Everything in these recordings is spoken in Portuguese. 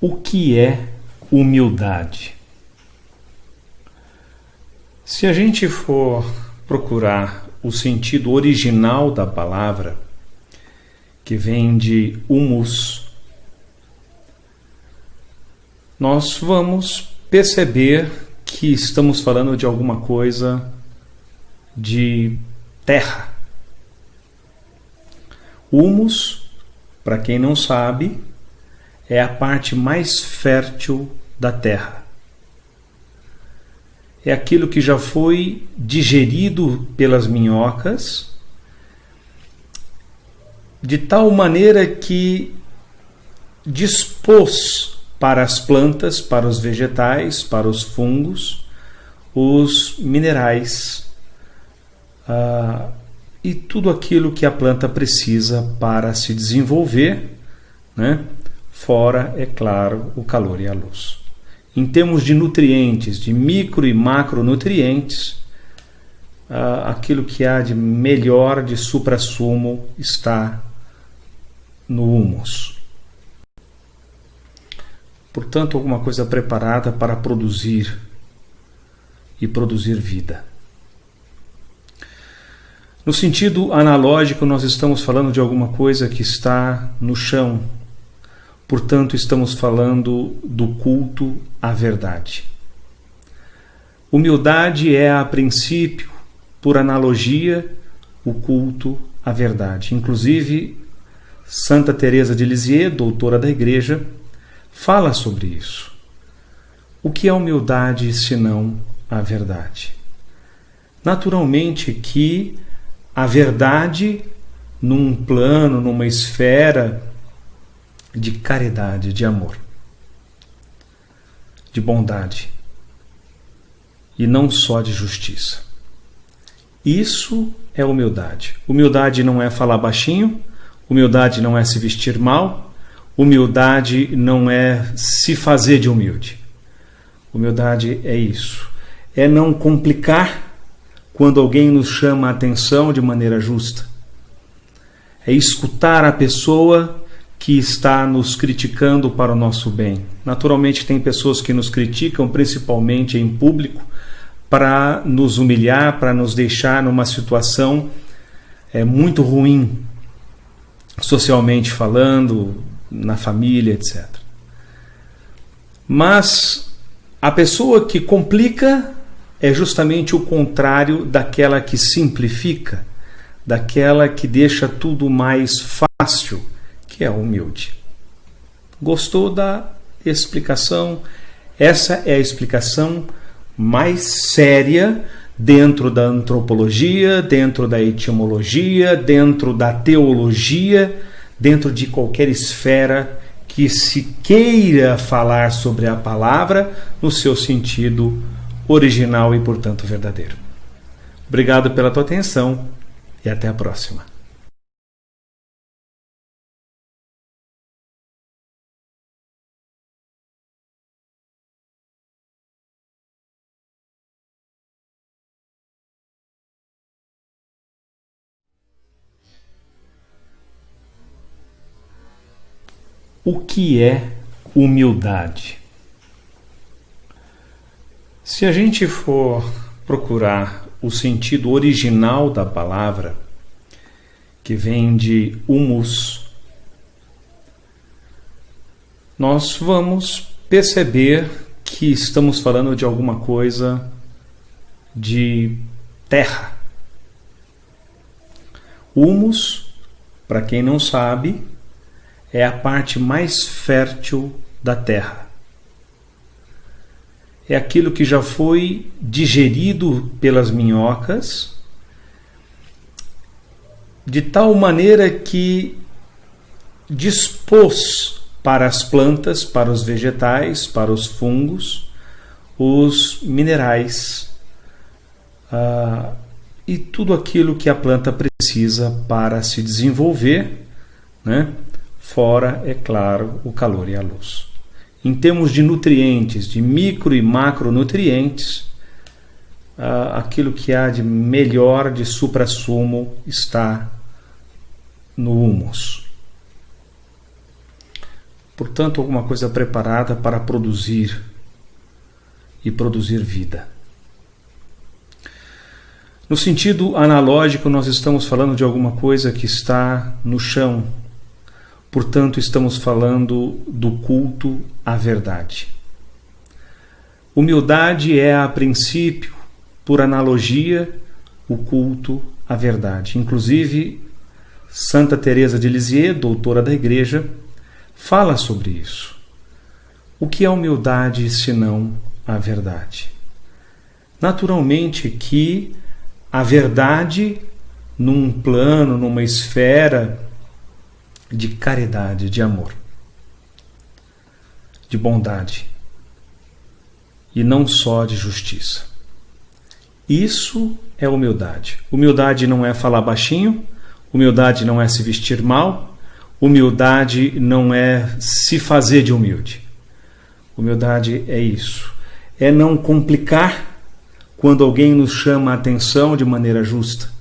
O que é humildade? Se a gente for procurar o sentido original da palavra, que vem de humus, nós vamos perceber que estamos falando de alguma coisa de terra. Humus, para quem não sabe, é a parte mais fértil da terra. É aquilo que já foi digerido pelas minhocas, de tal maneira que dispôs para as plantas, para os vegetais, para os fungos, os minerais e tudo aquilo que a planta precisa para se desenvolver, né? Fora, é claro, o calor e a luz. Em termos de nutrientes, de micro e macronutrientes, aquilo que há de melhor, de suprassumo, está no humus. Portanto, alguma coisa preparada para produzir e produzir vida. No sentido analógico, nós estamos falando de alguma coisa que está no chão. Portanto, estamos falando do culto à verdade. Humildade é, a princípio, por analogia, o culto à verdade. Inclusive, Santa Teresa de Lisieux, doutora da Igreja, fala sobre isso. O que é humildade senão a verdade? Naturalmente que a verdade, num plano, numa esfera de caridade, de amor, de bondade, e não só de justiça. Isso é humildade. Humildade não é falar baixinho, humildade não é se vestir mal, humildade não é se fazer de humilde. Humildade é isso. É não complicar quando alguém nos chama a atenção de maneira justa. É escutar a pessoa que está nos criticando para o nosso bem. Naturalmente tem pessoas que nos criticam, principalmente em público, para nos humilhar, para nos deixar numa situação muito ruim, socialmente falando, na família, etc. Mas a pessoa que complica é justamente o contrário daquela que simplifica, daquela que deixa tudo mais fácil, que é humilde. Gostou da explicação? Essa é a explicação mais séria dentro da antropologia, dentro da etimologia, dentro da teologia, dentro de qualquer esfera que se queira falar sobre a palavra no seu sentido original e, portanto, verdadeiro. Obrigado pela tua atenção e até a próxima. O que é humildade? Se a gente for procurar o sentido original da palavra, que vem de humus, nós vamos perceber que estamos falando de alguma coisa de terra. Humus, para quem não sabe, é a parte mais fértil da terra. É aquilo que já foi digerido pelas minhocas, de tal maneira que dispôs para as plantas, para os vegetais, para os fungos, os minerais e tudo aquilo que a planta precisa para se desenvolver, né? Fora, é claro, o calor e a luz. Em termos de nutrientes, de micro e macronutrientes, aquilo que há de melhor, de suprassumo, está no humus. portanto, alguma coisa preparada para produzir e produzir vida. No sentido analógico, nós estamos falando de alguma coisa que está no chão, portanto, estamos falando do culto à verdade. Humildade é, a princípio, por analogia, o culto à verdade. Inclusive, Santa Teresa de Lisieux, doutora da Igreja, fala sobre isso. O que é humildade senão a verdade? Naturalmente que a verdade, num plano, numa esfera de caridade, de amor, de bondade, e não só de justiça. Isso é humildade. Humildade não é falar baixinho, humildade não é se vestir mal, humildade não é se fazer de humilde. Humildade é isso. É não complicar quando alguém nos chama a atenção de maneira justa.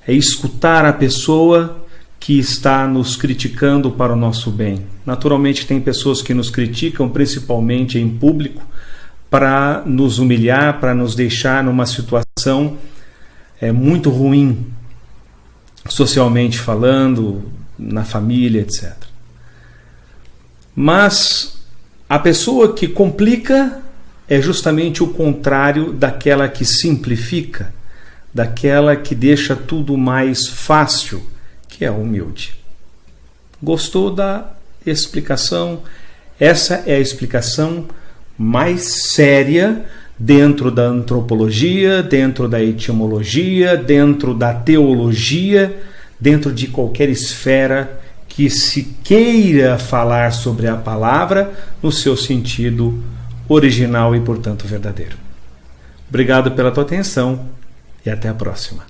É escutar a pessoa que está nos criticando para o nosso bem. Naturalmente tem pessoas que nos criticam, principalmente em público, para nos humilhar, para nos deixar numa situação muito ruim, socialmente falando, na família, etc. Mas a pessoa que complica é justamente o contrário daquela que simplifica, daquela que deixa tudo mais fácil, que é humilde. Gostou da explicação? Essa é a explicação mais séria dentro da antropologia, dentro da etimologia, dentro da teologia, dentro de qualquer esfera que se queira falar sobre a palavra no seu sentido original e, portanto, verdadeiro. Obrigado pela tua atenção e até a próxima.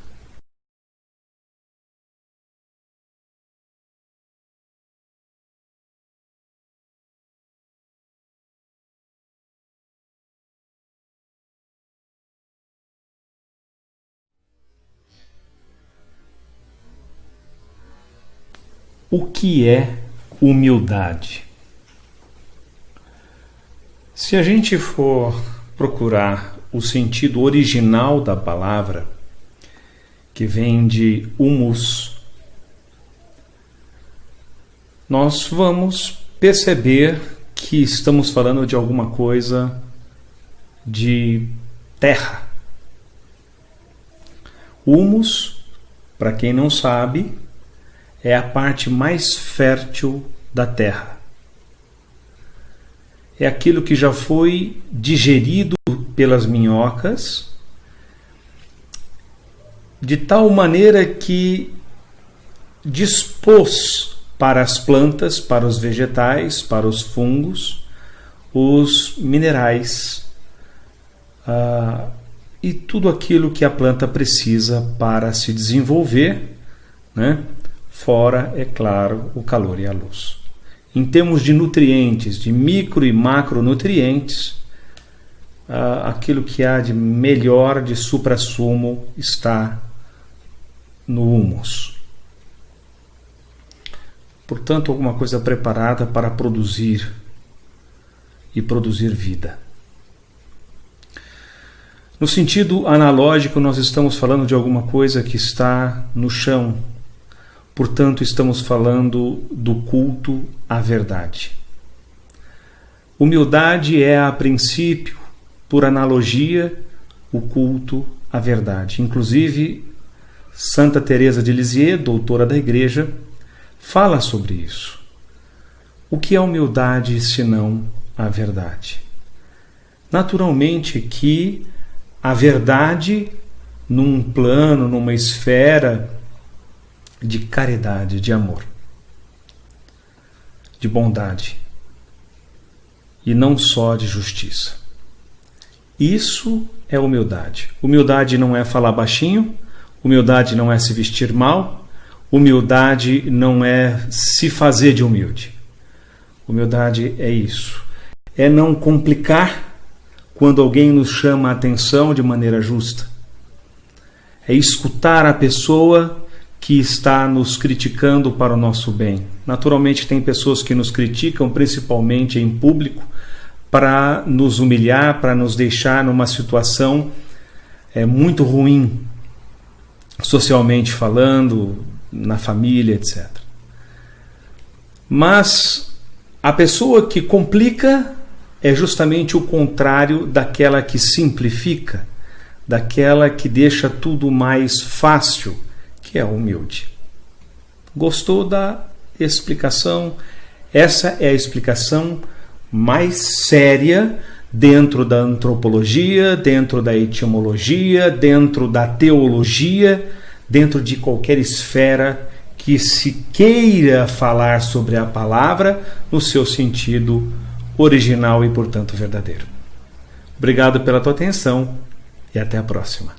O que é humildade? Se a gente for procurar o sentido original da palavra, que vem de humus, nós vamos perceber que estamos falando de alguma coisa de terra. Humus, para quem não sabe, é a parte mais fértil da terra. É aquilo que já foi digerido pelas minhocas, de tal maneira que dispôs para as plantas, para os vegetais, para os fungos, os minerais e tudo aquilo que a planta precisa para se desenvolver, né? Fora, é claro, o calor e a luz. Em termos de nutrientes, de micro e macronutrientes, aquilo que há de melhor, de suprassumo, está no humus. Portanto, alguma coisa preparada para produzir e produzir vida. No sentido analógico, nós estamos falando de alguma coisa que está no chão. Portanto, estamos falando do culto à verdade. Humildade é, a princípio, por analogia, o culto à verdade. Inclusive, Santa Teresa de Lisieux, doutora da Igreja, fala sobre isso. O que é humildade senão a verdade? Naturalmente que a verdade, num plano, numa esfera de caridade, de amor, de bondade, e não só de justiça. Isso é humildade. Humildade não é falar baixinho, humildade não é se vestir mal, humildade não é se fazer de humilde. Humildade é isso. É não complicar quando alguém nos chama a atenção de maneira justa. É escutar a pessoa que está nos criticando para o nosso bem. Naturalmente, tem pessoas que nos criticam, principalmente em público, para nos humilhar, para nos deixar numa situação muito ruim, socialmente falando, na família, etc. Mas a pessoa que complica é justamente o contrário daquela que simplifica, daquela que deixa tudo mais fácil, que é humilde. Gostou da explicação? Essa é a explicação mais séria dentro da antropologia, dentro da etimologia, dentro da teologia, dentro de qualquer esfera que se queira falar sobre a palavra no seu sentido original e, portanto, verdadeiro. Obrigado pela tua atenção e até a próxima.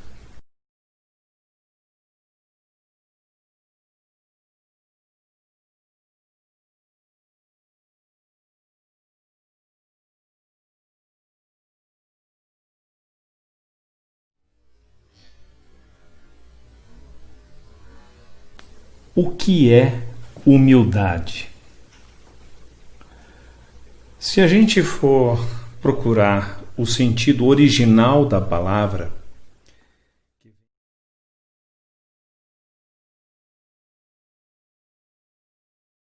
O que é humildade? Se a gente for procurar o sentido original da palavra,